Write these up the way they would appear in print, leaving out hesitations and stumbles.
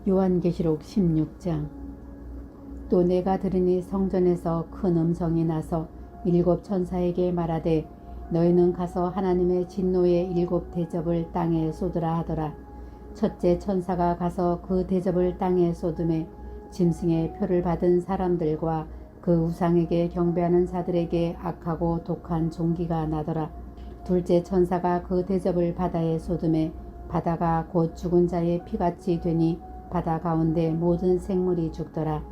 요한계시록 16장. 또 내가 들으니 성전에서 큰 음성이 나서 일곱 천사에게 말하되 너희는 가서 하나님의 진노의 일곱 대접을 땅에 쏟으라 하더라. 첫째 천사가 가서 그 대접을 땅에 쏟음에 짐승의 표를 받은 사람들과 그 우상에게 경배하는 자들에게 악하고 독한 종기가 나더라. 둘째 천사가 그 대접을 바다에 쏟음에 바다가 곧 죽은 자의 피같이 되니 바다 가운데 모든 생물이 죽더라.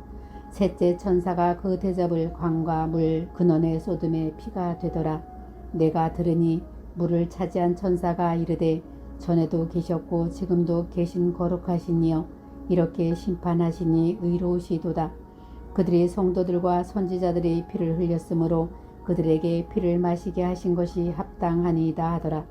셋째 천사가 그 대접을 강과 물 근원에 쏟음에 피가 되더라. 내가 들으니 물을 차지한 천사가 이르되 전에도 계셨고 지금도 계신 거룩하신 이여 이렇게 심판하시니 의로우시도다. 그들이 성도들과 선지자들의 피를 흘렸으므로 그들에게 피를 마시게 하신 것이 합당하니이다 하더라.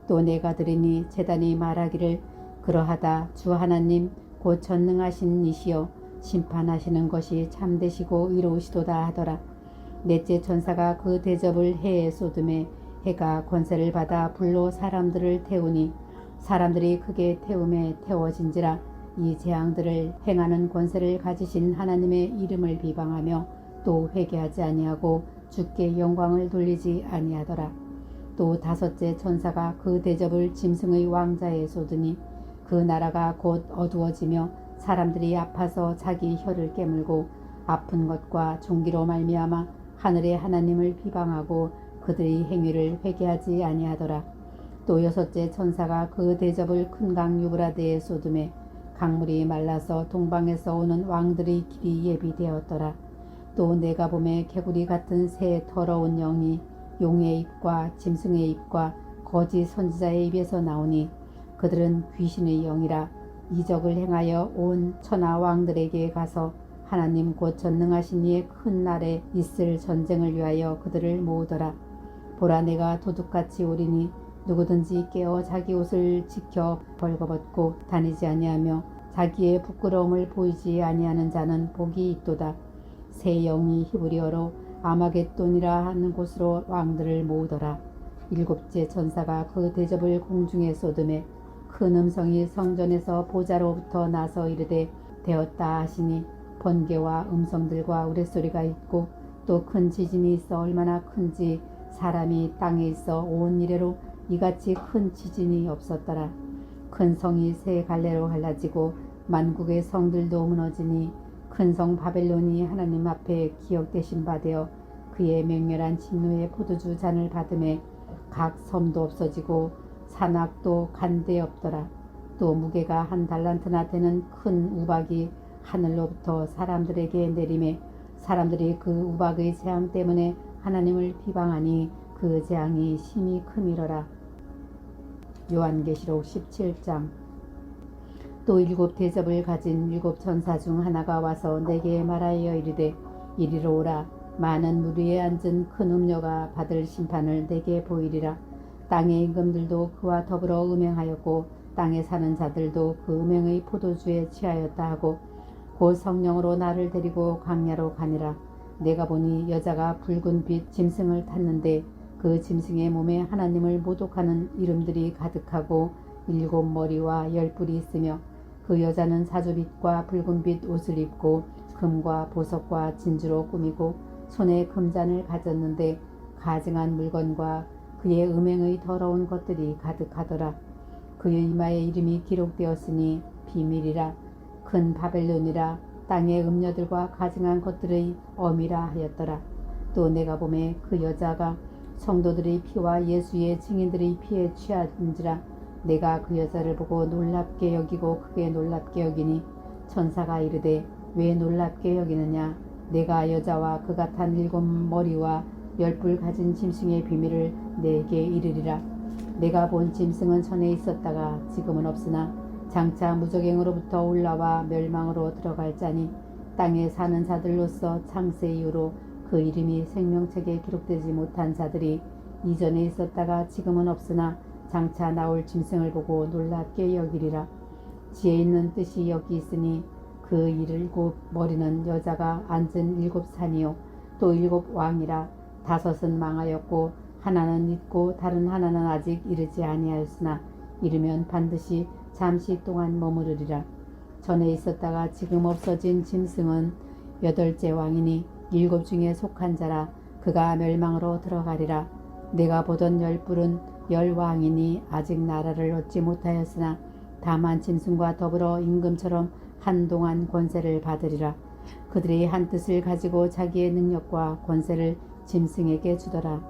또 내가 들으니 제단이 말하기를 그러하다. 주 하나님 곧 전능하신 이시여 심판하시는 것이 참되시고 의로우시도다 하더라. 넷째 천사가 그 대접을 해에 쏟음에 해가 권세를 받아 불로 사람들을 태우니 사람들이 크게 태움에 태워진지라. 이 재앙들을 행하는 권세를 가지신 하나님의 이름을 비방하며 또 회개하지 아니하고 주께 영광을 돌리지 아니하더라. 또 다섯째 천사가 그 대접을 짐승의 왕자에 쏟으니 그 나라가 곧 어두워지며 사람들이 아파서 자기 혀를 깨물고 아픈 것과 종기로 말미암아 하늘의 하나님을 비방하고 그들의 행위를 회개하지 아니하더라. 또 여섯째 천사가 그 대접을 큰 강 유브라데에 쏟음에 강물이 말라서 동방에서 오는 왕들의 길이 예비되었더라. 또 내가 보매 개구리 같은 새 더러운 영이 용의 입과 짐승의 입과 거짓 선지자의 입에서 나오니 그들은 귀신의 영이라. 이적을 행하여 온 천하 왕들에게 가서 하나님 곧 전능하신 이의 큰 날에 있을 전쟁을 위하여 그들을 모으더라. 보라 내가 도둑같이 오리니 누구든지 깨어 자기 옷을 지켜 벌거벗고 다니지 아니하며 자기의 부끄러움을 보이지 아니하는 자는 복이 있도다. 새 영이 히브리어로 아마겟돈이라 하는 곳으로 왕들을 모으더라. 일곱째 천사가 그 대접을 공중에 쏟음에 큰 음성이 성전에서 보좌로부터 나서 이르되 되었다 하시니 번개와 음성들과 우레소리가 있고 또 큰 지진이 있어 얼마나 큰지 사람이 땅에 있어 온 이래로 이같이 큰 지진이 없었더라. 큰 성이 세 갈래로 갈라지고 만국의 성들도 무너지니 큰 성 바벨론이 하나님 앞에 기억되신 바 되어 그의 맹렬한 진노의 포도주 잔을 받음에 각 섬도 없어지고 산악도 간데 없더라. 또 무게가 한 달란트나 되는 큰 우박이 하늘로부터 사람들에게 내림에 사람들이 그 우박의 재앙 때문에 하나님을 비방하니 그 재앙이 심히 크미러라. 요한계시록 17장. 또 일곱 대접을 가진 일곱 천사 중 하나가 와서 내게 말하여 이르되 이리로 오라. 많은 물 위에 앉은 큰 음녀가 받을 심판을 내게 보이리라. 땅의 임금들도 그와 더불어 음행하였고 땅에 사는 자들도 그 음행의 포도주에 취하였다 하고 곧 성령으로 나를 데리고 광야로 가니라. 내가 보니 여자가 붉은 빛 짐승을 탔는데 그 짐승의 몸에 하나님을 모독하는 이름들이 가득하고 일곱 머리와 열 뿔이 있으며 그 여자는 사주빛과 붉은빛 옷을 입고 금과 보석과 진주로 꾸미고 손에 금잔을 가졌는데 가증한 물건과 그의 음행의 더러운 것들이 가득하더라. 그의 이마에 이름이 기록되었으니 비밀이라. 큰 바벨론이라. 땅의 음녀들과 가증한 것들의 어미라 하였더라. 또 내가 보매 그 여자가 성도들의 피와 예수의 증인들의 피에 취한지라. 내가 그 여자를 보고 놀랍게 여기고 크게 놀랍게 여기니 천사가 이르되 왜 놀랍게 여기느냐. 내가 여자와 그가 탄 일곱 머리와 열 뿔 가진 짐승의 비밀을 내게 이르리라. 내가 본 짐승은 전에 있었다가 지금은 없으나 장차 무적행으로부터 올라와 멸망으로 들어갈 자니 땅에 사는 자들로서 창세 이후로 그 이름이 생명책에 기록되지 못한 자들이 이전에 있었다가 지금은 없으나 장차 나올 짐승을 보고 놀랍게 여기리라. 지혜 있는 뜻이 여기 있으니 그 일곱 머리는 여자가 앉은 일곱 산이요 또 일곱 왕이라. 다섯은 망하였고 하나는 있고 다른 하나는 아직 이르지 아니하였으나 이르면 반드시 잠시 동안 머무르리라. 전에 있었다가 지금 없어진 짐승은 8째 왕이니 7 중에 속한 자라. 그가 멸망으로 들어가리라. 내가 보던 10뿔은 10왕이니 아직 나라를 얻지 못하였으나 다만 짐승과 더불어 임금처럼 한동안 권세를 받으리라. 그들이 한 뜻을 가지고 자기의 능력과 권세를 짐승에게 주더라.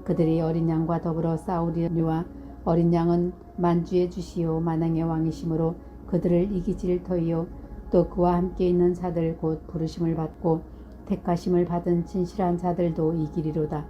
그들이 어린 양과 더불어 싸우리니와 어린 양은 만주의 주시요 만왕의 왕이시므로 그들을 이기질 터이요. 또 그와 함께 있는 자들 곧 부르심을 받고 택하심을 받은 진실한 자들도 이기리로다.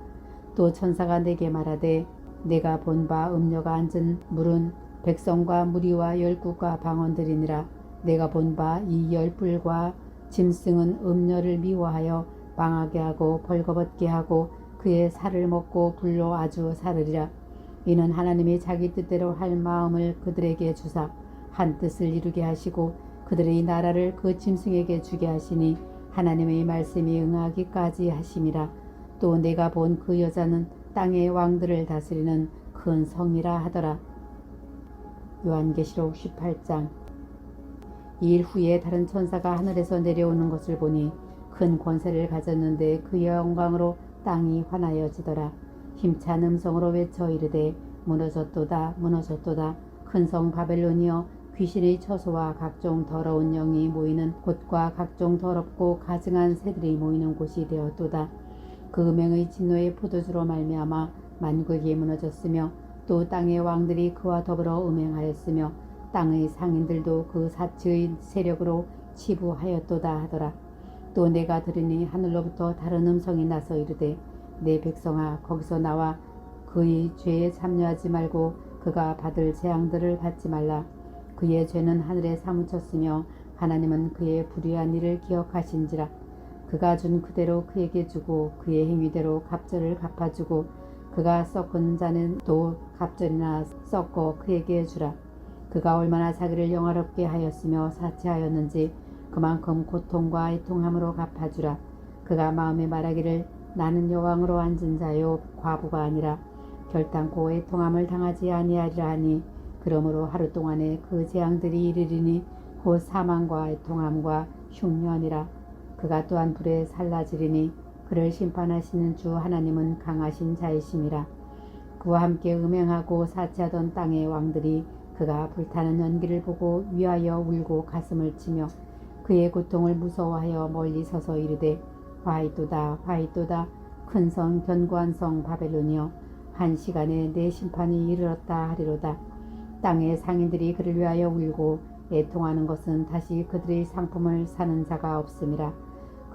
또 천사가 내게 말하되 내가 본 바 음녀가 앉은 물은 백성과 무리와 열국과 방언들이니라. 내가 본 바 이 10뿔과 짐승은 음녀를 미워하여 망하게 하고 벌거벗게 하고 그의 살을 먹고 불로 아주 사르리라. 이는 하나님이 자기 뜻대로 할 마음을 그들에게 주사 한 뜻을 이루게 하시고 그들의 나라를 그 짐승에게 주게 하시니 하나님의 말씀이 응하기까지 하심이라. 또 내가 본 그 여자는 땅의 왕들을 다스리는 큰 성이라 하더라. 요한계시록 18장. 이 일 후에 다른 천사가 하늘에서 내려오는 것을 보니 큰 권세를 가졌는데 그의 영광으로 땅이 환하여지더라. 힘찬 음성으로 외쳐 이르되 무너졌도다 무너졌도다. 큰 성 바벨론이여 귀신의 처소와 각종 더러운 영이 모이는 곳과 각종 더럽고 가증한 새들이 모이는 곳이 되었도다. 그 음행의 진노의 포도주로 말미암아 만국이 무너졌으며 또 땅의 왕들이 그와 더불어 음행하였으며 땅의 상인들도 그 사치의 세력으로 치부하였도다 하더라. 또 내가 들으니 하늘로부터 다른 음성이 나서 이르되 내 백성아 거기서 나와 그의 죄에 참여하지 말고 그가 받을 재앙들을 받지 말라. 그의 죄는 하늘에 사무쳤으며 하나님은 그의 불의한 일을 기억하신지라. 그가 준 그대로 그에게 주고 그의 행위대로 갑절을 갚아주고 그가 섞은 자는 또 갑절이나 섞어 그에게 주라. 그가 얼마나 자기를 영화롭게 하였으며 사치하였는지 그만큼 고통과 애통함으로 갚아주라. 그가 마음에 말하기를 나는 여왕으로 앉은 자요 과부가 아니라 결탄코 애통함을 당하지 아니하리라 하니 그러므로 하루 동안에 그 재앙들이 이르리니 곧 사망과 애통함과 흉년이라. 그가 또한 불에 살라지리니 그를 심판하시는 주 하나님은 강하신 자이심이라. 그와 함께 음행하고 사치하던 땅의 왕들이 그가 불타는 연기를 보고 위하여 울고 가슴을 치며 그의 고통을 무서워하여 멀리 서서 이르되 화이도다 화이도다 큰 성 견고한 성 바벨론이여 한 시간에 내 심판이 이르렀다 하리로다. 땅의 상인들이 그를 위하여 울고 애통하는 것은 다시 그들의 상품을 사는 자가 없음이라.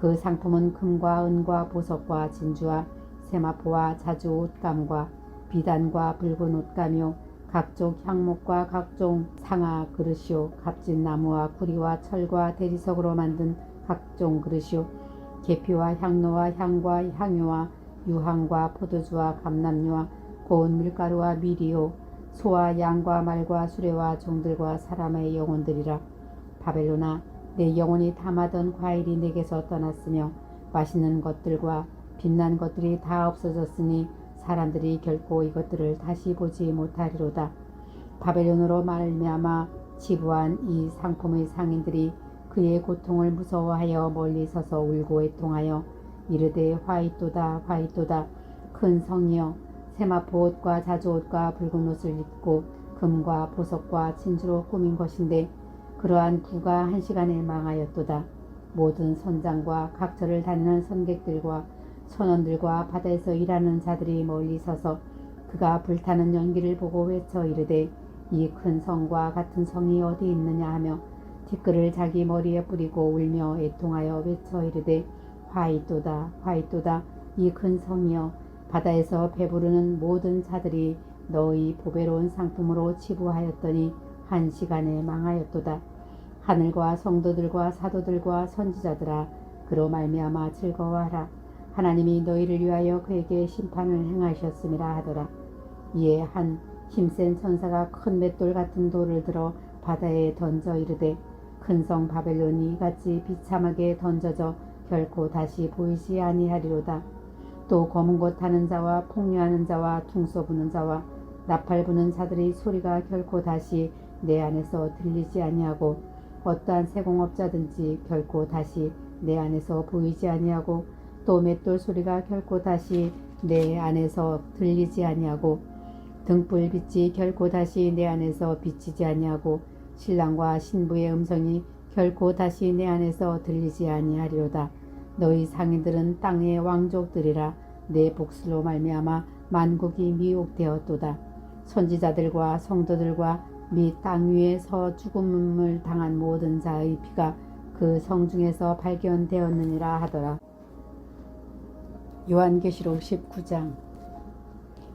그 상품은 금과 은과 보석과 진주와 세마포와 자주 옷감과 비단과 붉은 옷감이요 각종 향목과 각종 상아 그릇이요 값진 나무와 구리와 철과 대리석으로 만든 각종 그릇이요 계피와 향로와 향과 향유와 유황과 포도주와 감람유와 고운 밀가루와 미리요 소와 양과 말과 수레와 종들과 사람의 영혼들이라. 바벨론아 내 영혼이 탐하던 과일이 내게서 떠났으며 맛있는 것들과 빛난 것들이 다 없어졌으니 사람들이 결코 이것들을 다시 보지 못하리로다. 바벨론으로 말미암아 치부한 이 상품의 상인들이 그의 고통을 무서워하여 멀리 서서 울고 애통하여 이르되 화이또다 화이또다 큰 성이여 세마포 옷과 자주 옷과 붉은 옷을 입고 금과 보석과 진주로 꾸민 것인데 그러한 부가 한 시간에 망하였도다. 모든 선장과 각처를 다니는 선객들과 선원들과 바다에서 일하는 자들이 멀리 서서 그가 불타는 연기를 보고 외쳐 이르되 이 큰 성과 같은 성이 어디 있느냐 하며 티끌을 자기 머리에 뿌리고 울며 애통하여 외쳐 이르되 화이또다 화이또다 이 큰 성이여 바다에서 배부르는 모든 자들이 너희 보배로운 상품으로 치부하였더니 한 시간에 망하였도다. 하늘과 성도들과 사도들과 선지자들아 그로 말미암아 즐거워하라. 하나님이 너희를 위하여 그에게 심판을 행하셨음이라 하더라. 이에 한 힘센 천사가 큰 맷돌 같은 돌을 들어 바다에 던져 이르되 큰 성 바벨론이 이같이 비참하게 던져져 결코 다시 보이지 아니하리로다. 또 검은 곳 타는 자와 폭류하는 자와 퉁소 부는 자와 나팔 부는 자들의 소리가 결코 다시 내 안에서 들리지 아니하고 어떠한 세공업자든지 결코 다시 내 안에서 보이지 아니하고 또 맷돌 소리가 결코 다시 내 안에서 들리지 아니하고 등불빛이 결코 다시 내 안에서 비치지 아니하고 신랑과 신부의 음성이 결코 다시 내 안에서 들리지 아니하리로다. 너희 상인들은 땅의 왕족들이라. 내 복수로 말미암아 만국이 미혹되었도다. 선지자들과 성도들과 및 땅 위에서 죽음을 당한 모든 자의 피가 그 성중에서 발견되었느니라 하더라. 요한계시록 19장.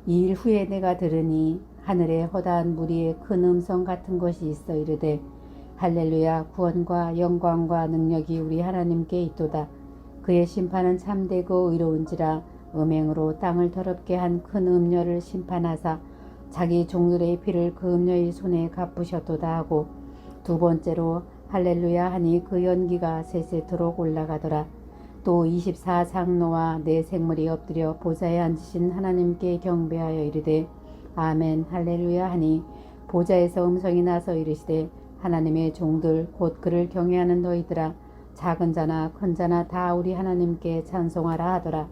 이 일 후에 내가 들으니 하늘에 허다한 무리의 큰 음성 같은 것이 있어 이르되 할렐루야, 구원과 영광과 능력이 우리 하나님께 있도다. 그의 심판은 참되고 의로운지라. 음행으로 땅을 더럽게 한 큰 음녀를 심판하사 자기 종들의 피를 그 음녀의 손에 갚으셨도다 하고, 두 번째로 할렐루야 하니 그 연기가 세세토록 올라가더라. 또 24장로와 네 생물이 엎드려 보좌에 앉으신 하나님께 경배하여 이르되 아멘 할렐루야 하니, 보좌에서 음성이 나서 이르시되 하나님의 종들 곧 그를 경외하는 너희들아, 작은 자나 큰 자나 다 우리 하나님께 찬송하라 하더라.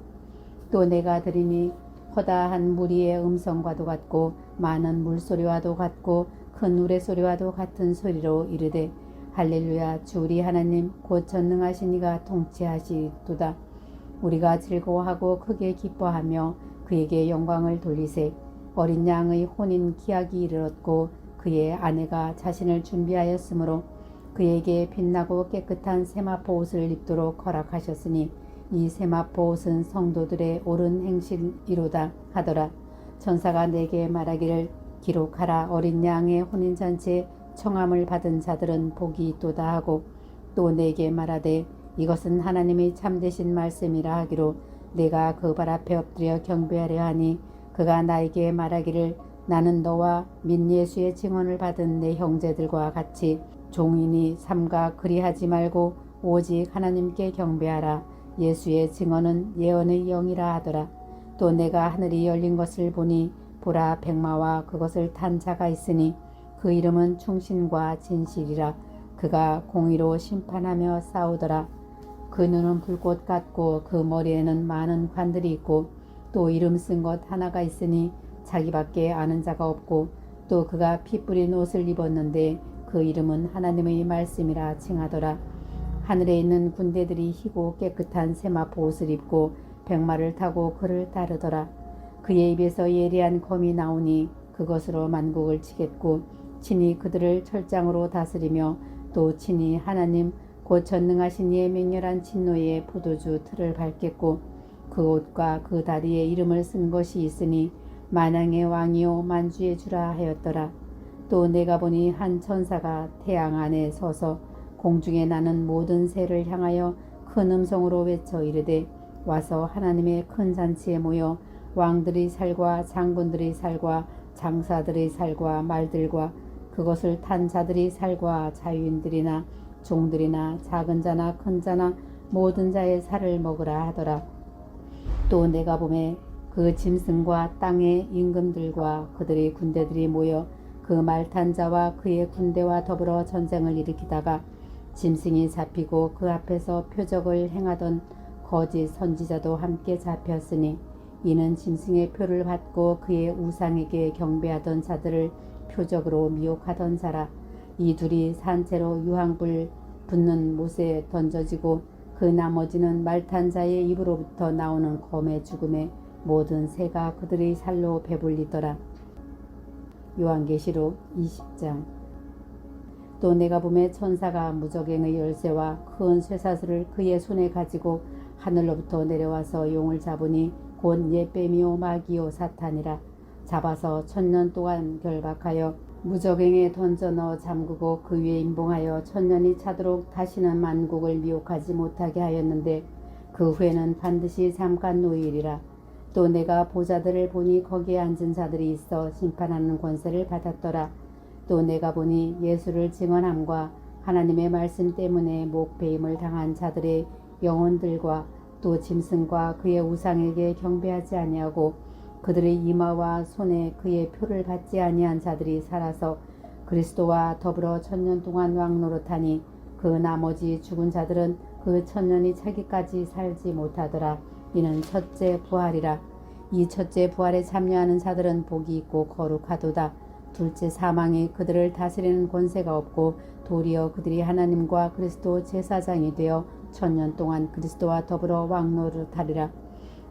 또 내가 들으니 허다한 무리의 음성과도 같고 많은 물소리와도 같고 큰 우레소리와도 같은 소리로 이르되 할렐루야, 주 우리 하나님 곧 전능하신 이가 통치하시도다. 우리가 즐거워하고 크게 기뻐하며 그에게 영광을 돌리세. 어린 양의 혼인 기약이 이르렀고 그의 아내가 자신을 준비하였으므로 그에게 빛나고 깨끗한 세마포 옷을 입도록 허락하셨으니 이 세마포 옷은 성도들의 옳은 행실이로다 하더라. 천사가 내게 말하기를 기록하라. 어린 양의 혼인잔치에 청함을 받은 자들은 복이 있도다 하고, 또 내게 말하되 이것은 하나님의 참되신 말씀이라 하기로 내가 그 발 앞에 엎드려 경배하려 하니, 그가 나에게 말하기를 나는 너와 민 예수의 증언을 받은 내 형제들과 같이 종이니 삼가 그리하지 말고 오직 하나님께 경배하라. 예수의 증언은 예언의 영이라 하더라. 또 내가 하늘이 열린 것을 보니 보라, 백마와 그것을 탄 자가 있으니 그 이름은 충신과 진실이라. 그가 공의로 심판하며 싸우더라. 그 눈은 불꽃 같고 그 머리에는 많은 관들이 있고 또 이름 쓴 것 하나가 있으니 자기밖에 아는 자가 없고, 또 그가 피 뿌린 옷을 입었는데 그 이름은 하나님의 말씀이라 칭하더라. 하늘에 있는 군대들이 희고 깨끗한 세마포 옷을 입고 백마를 타고 그를 따르더라. 그의 입에서 예리한 검이 나오니 그것으로 만국을 치겠고 친히 그들을 철장으로 다스리며 또 친히 하나님 곧 전능하신 이의 맹렬한 진노의 포도주 틀을 밟겠고, 그 옷과 그 다리에 이름을 쓴 것이 있으니 만왕의 왕이요 만주의 주라 하였더라. 또 내가 보니 한 천사가 태양 안에 서서 공중에 나는 모든 새를 향하여 큰 음성으로 외쳐 이르되 와서 하나님의 큰 잔치에 모여 왕들의 살과 장군들의 살과 장사들의 살과 말들과 그것을 탄 자들의 살과 자유인들이나 종들이나 작은 자나 큰 자나 모든 자의 살을 먹으라 하더라. 또 내가 보매 그 짐승과 땅의 임금들과 그들의 군대들이 모여 그 말 탄 자와 그의 군대와 더불어 전쟁을 일으키다가 짐승이 잡히고 그 앞에서 표적을 행하던 거짓 선지자도 함께 잡혔으니, 이는 짐승의 표를 받고 그의 우상에게 경배하던 자들을 표적으로 미혹하던 자라. 이 둘이 산채로 유황불 붙는 못에 던져지고 그 나머지는 말탄 자의 입으로부터 나오는 검의 죽음에 모든 새가 그들의 살로 배불리더라. 요한계시록 20장. 또 내가 보매 천사가 무저갱의 열쇠와 큰 쇠사슬을 그의 손에 가지고 하늘로부터 내려와서 용을 잡으니 곧 옛뱀이요 마귀요 사탄이라. 잡아서 1000년 동안 결박하여 무저갱에 던져 넣어 잠그고 그 위에 임봉하여 1000년이 차도록 다시는 만국을 미혹하지 못하게 하였는데, 그 후에는 반드시 잠깐 노일이라. 또 내가 보좌들을 보니 거기에 앉은 자들이 있어 심판하는 권세를 받았더라. 또 내가 보니 예수를 증언함과 하나님의 말씀 때문에 목배임을 당한 자들의 영혼들과 또 짐승과 그의 우상에게 경배하지 아니하고 그들의 이마와 손에 그의 표를 받지 아니한 자들이 살아서 그리스도와 더불어 천년 동안 왕노릇하니 그 나머지 죽은 자들은 그 천년이 차기까지 살지 못하더라. 이는 첫째 부활이라. 이 첫째 부활에 참여하는 자들은 복이 있고 거룩하도다. 둘째 사망이 그들을 다스리는 권세가 없고 도리어 그들이 하나님과 그리스도 제사장이 되어 천년 동안 그리스도와 더불어 왕노릇하리라.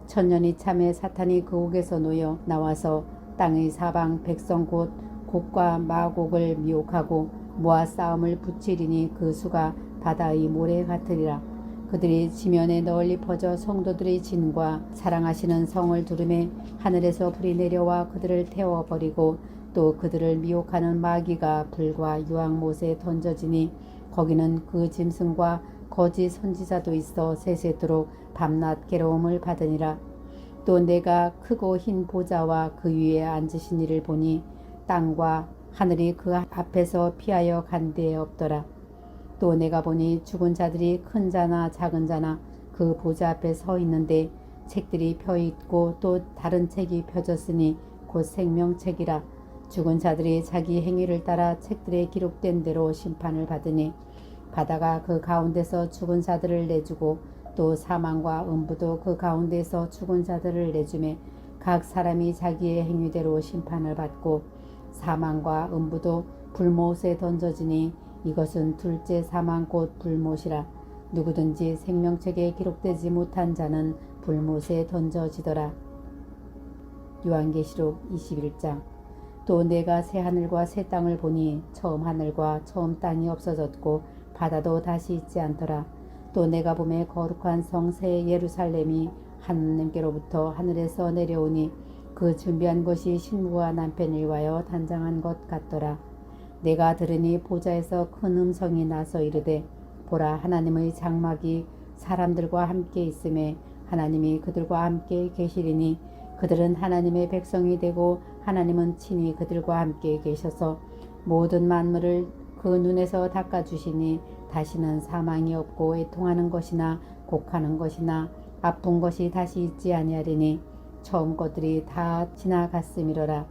천년이 참에 사탄이 그 옥에서 놓여 나와서 땅의 사방 백성 곧 곡과 마곡을 미혹하고 모아 싸움을 붙이리니 그 수가 바다의 모래 같으리라. 그들이 지면에 널리 퍼져 성도들의 진과 사랑하시는 성을 두르매 하늘에서 불이 내려와 그들을 태워버리고 또 그들을 미혹하는 마귀가 불과 유황못에 던져지니 거기는 그 짐승과 거짓 선지자도 있어 세세토록 밤낮 괴로움을 받으니라. 또 내가 크고 흰 보좌와 그 위에 앉으신 이를 보니 땅과 하늘이 그 앞에서 피하여 간 데에 없더라. 또 내가 보니 죽은 자들이 큰 자나 작은 자나 그 보좌 앞에 서 있는데 책들이 펴 있고 또 다른 책이 펴졌으니 곧 생명책이라. 죽은 자들이 자기 행위를 따라 책들에 기록된 대로 심판을 받으니 바다가 그 가운데서 죽은 자들을 내주고 또 사망과 음부도 그 가운데서 죽은 자들을 내주매 각 사람이 자기의 행위대로 심판을 받고 사망과 음부도 불못에 던져지니 이것은 둘째 사망 곧 불못이라. 누구든지 생명책에 기록되지 못한 자는 불못에 던져지더라. 요한계시록 21장. 또 내가 새 하늘과 새 땅을 보니 처음 하늘과 처음 땅이 없어졌고 바다도 다시 있지 않더라. 또 내가 보매 거룩한 성 새 예루살렘이 하나님께로부터 하늘에서 내려오니 그 준비한 것이 신부와 남편을 위하여 단장한 것 같더라. 내가 들으니 보좌에서 큰 음성이 나서 이르되 보라, 하나님의 장막이 사람들과 함께 있음에 하나님이 그들과 함께 계시리니 그들은 하나님의 백성이 되고 하나님은 친히 그들과 함께 계셔서 모든 만물을 그 눈에서 닦아주시니 다시는 사망이 없고 애통하는 것이나 곡하는 것이나 아픈 것이 다시 있지 아니하리니 처음 것들이 다 지나갔음이로라.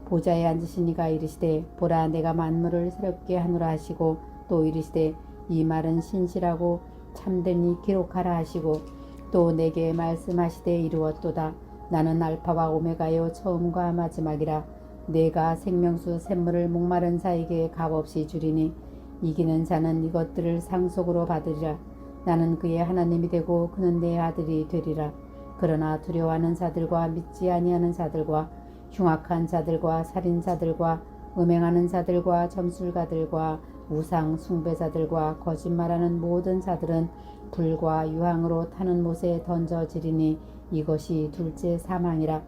보좌에 앉으신 이가 이르시되 보라, 내가 만물을 새롭게 하노라 하시고 또 이르시되 이 말은 신실하고 참되니 기록하라 하시고 또 내게 말씀하시되 이루었도다. 나는 알파와 오메가요 처음과 마지막이라. 내가 생명수 샘물을 목마른 자에게 값없이 주리니 이기는 자는 이것들을 상속으로 받으리라. 나는 그의 하나님이 되고 그는 내 아들이 되리라. 그러나 두려워하는 자들과 믿지 아니하는 자들과 흉악한 자들과 살인자들과 음행하는 자들과 점술가들과 우상 숭배자들과 거짓말하는 모든 자들은 불과 유황으로 타는 못에 던져지리니 이것이 둘째 사망이라.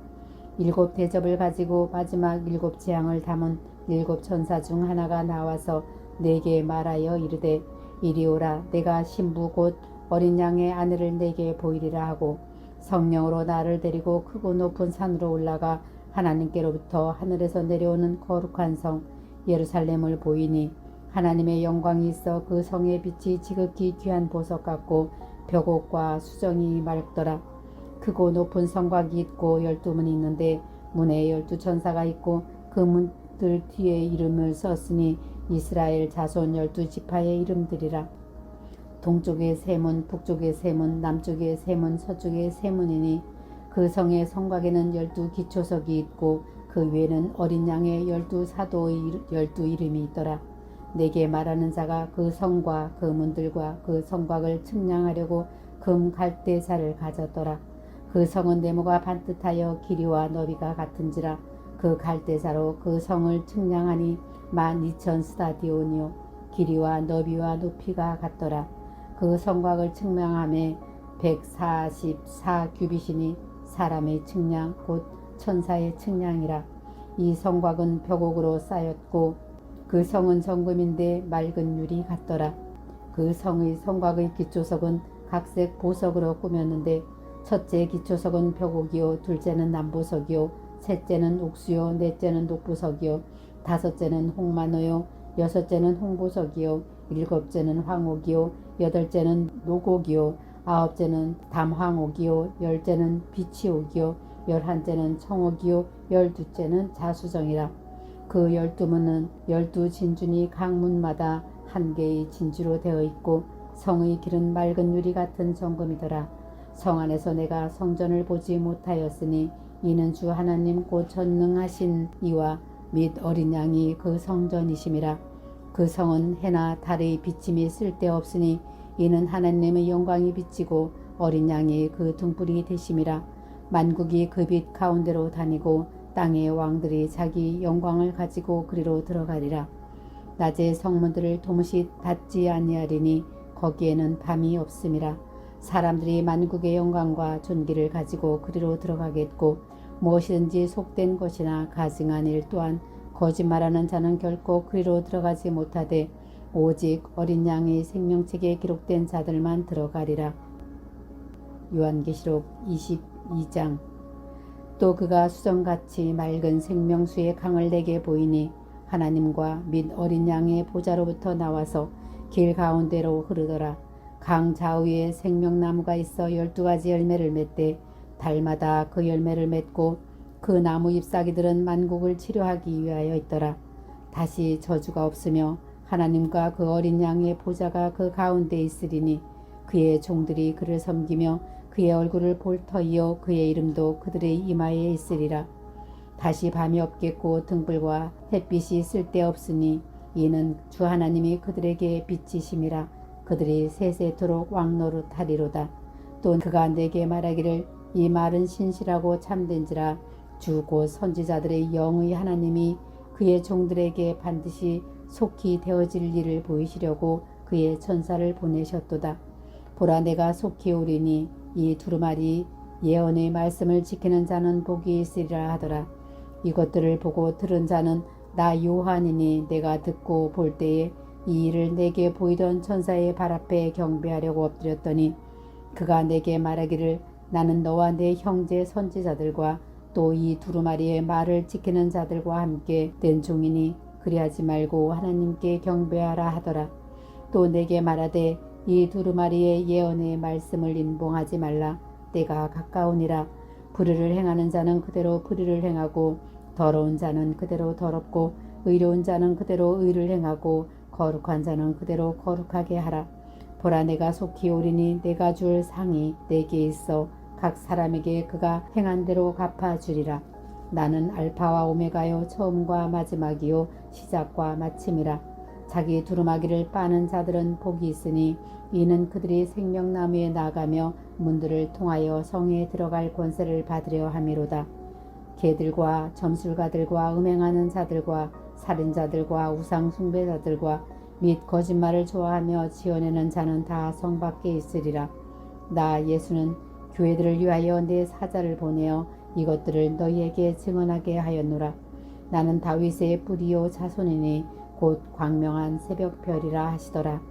일곱 대접을 가지고 마지막 일곱 재앙을 담은 일곱 천사 중 하나가 나와서 내게 말하여 이르되 이리 오라. 내가 신부 곧 어린 양의 아내를 내게 보이리라 하고 성령으로 나를 데리고 크고 높은 산으로 올라가 하나님께로부터 하늘에서 내려오는 거룩한 성 예루살렘을 보이니 하나님의 영광이 있어 그 성의 빛이 지극히 귀한 보석 같고 벽옥과 수정이 맑더라. 크고 높은 성곽이 있고 12문이 있는데 문에 12천사가 있고 그 문들 뒤에 이름을 썼으니 이스라엘 자손 12지파의 이름들이라. 동쪽의 세 문, 북쪽의 세 문, 남쪽의 세 문, 서쪽의 세 문이니 그 성의 성곽에는 12기초석이 있고 그 위에는 어린 양의 12사도의 12이름이 있더라. 내게 말하는 자가 그 성과 그 문들과 그 성곽을 측량하려고 금 갈대사를 가졌더라. 그 성은 네모가 반듯하여 길이와 너비가 같은지라. 그 갈대사로 그 성을 측량하니 12,000스타디온이요 길이와 너비와 높이가 같더라. 그 성곽을 측량함에 144규빗이니 사람의 측량 곧 천사의 측량이라. 이 성곽은 벽옥으로 쌓였고 그 성은 정금인데 맑은 유리 같더라. 그 성의 성곽의 기초석은 각색 보석으로 꾸몄는데 첫째 기초석은 벽옥이요 둘째는 남보석이요 셋째는 옥수요 넷째는 녹보석이요 다섯째는 홍마노요 여섯째는 홍보석이요 일곱째는 황옥이요 여덟째는 노곡이요 아홉째는 담황옥이요 열째는 비치옥이요 열한째는 청옥이요 열두째는 자수정이라. 그 12문은 12진준이 각 문마다 한 개의 진주로 되어 있고 성의 길은 맑은 유리 같은 정금이더라. 성 안에서 내가 성전을 보지 못하였으니 이는 주 하나님 곧 전능하신 이와 및 어린 양이 그 성전이심이라. 그 성은 해나 달의 비침이 쓸데없으니 이는 하나님의 영광이 비치고 어린 양이 그 등불이 되심이라. 만국이 그 빛 가운데로 다니고 땅의 왕들이 자기 영광을 가지고 그리로 들어가리라. 낮에 성문들을 도무시 닫지 아니하리니 거기에는 밤이 없음이라. 사람들이 만국의 영광과 존귀를 가지고 그리로 들어가겠고 무엇이든지 속된 것이나 가증한 일 또한 거짓말하는 자는 결코 그리로 들어가지 못하되 오직 어린 양의 생명책에 기록된 자들만 들어가리라. 요한계시록 22장. 또 그가 수정같이 맑은 생명수의 강을 내게 보이니 하나님과 및 어린 양의 보좌로부터 나와서 길 가운데로 흐르더라. 강 좌우에 생명나무가 있어 12가지 열매를 맺되 달마다 그 열매를 맺고 그 나무 잎사귀들은 만국을 치료하기 위하여 있더라. 다시 저주가 없으며 하나님과 그 어린 양의 보좌가 그 가운데 있으리니 그의 종들이 그를 섬기며 그의 얼굴을 볼 터이요 그의 이름도 그들의 이마에 있으리라. 다시 밤이 없겠고 등불과 햇빛이 쓸데없으니 이는 주 하나님이 그들에게 빛이심이라. 그들이 세세토록 왕노릇하리로다. 또 그가 내게 말하기를 이 말은 신실하고 참된지라. 주 곧 선지자들의 영의 하나님이 그의 종들에게 반드시 속히 되어질 일을 보이시려고 그의 천사를 보내셨도다. 보라 내가 속히 오리니 이 두루마리 예언의 말씀을 지키는 자는 복이 있으리라 하더라. 이것들을 보고 들은 자는 나 요한이니 내가 듣고 볼 때에 이 일을 내게 보이던 천사의 발 앞에 경배하려고 엎드렸더니 그가 내게 말하기를 나는 너와 내 형제 선지자들과 또 이 두루마리의 말을 지키는 자들과 함께 된 종이니 그리하지 말고 하나님께 경배하라 하더라. 또 내게 말하되 이 두루마리의 예언의 말씀을 인봉하지 말라. 때가 가까우니라. 불의를 행하는 자는 그대로 불의를 행하고 더러운 자는 그대로 더럽고 의로운 자는 그대로 의를 행하고 거룩한 자는 그대로 거룩하게 하라. 보라 내가 속히 오리니 내가 줄 상이 내게 있어 각 사람에게 그가 행한 대로 갚아주리라. 나는 알파와 오메가요 처음과 마지막이요 시작과 마침이라. 자기 두루마기를 빠는 자들은 복이 있으니 이는 그들이 생명나무에 나가며 문들을 통하여 성에 들어갈 권세를 받으려 함이로다. 개들과 점술가들과 음행하는 자들과 살인자들과 우상 숭배자들과 및 거짓말을 좋아하며 지어내는 자는 다 성 밖에 있으리라. 나 예수는 교회들을 위하여 내 사자를 보내어 이것들을 너희에게 증언하게 하였노라. 나는 다윗의 뿌리요 자손이니 곧 광명한 새벽별이라 하시더라.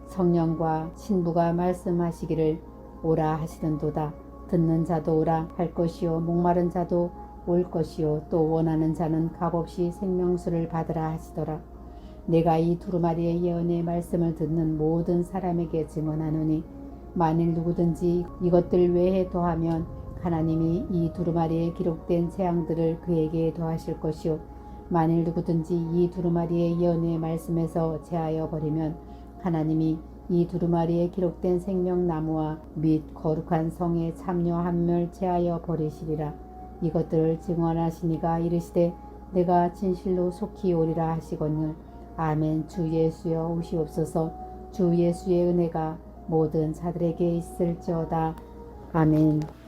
성령과 신부가 말씀하시기를 오라 하시던도다. 듣는 자도 오라 할 것이요 목마른 자도 올 것이요 또 원하는 자는 값없이 생명수를 받으라 하시더라. 내가 이 두루마리의 예언의 말씀을 듣는 모든 사람에게 증언하노니 만일 누구든지 이것들 외에 더하면 하나님이 이 두루마리에 기록된 재앙들을 그에게 더하실 것이요 만일 누구든지 이 두루마리의 예언의 말씀에서 제하여 버리면 하나님이 이 두루마리에 기록된 생명나무와 및 거룩한 성에 참여함을 제하여 버리시리라. 이것들을 증언하시니가 이르시되 내가 진실로 속히 오리라 하시거늘. 아멘. 주 예수여 오시옵소서. 주 예수의 은혜가 모든 자들에게 있을지어다. 아멘.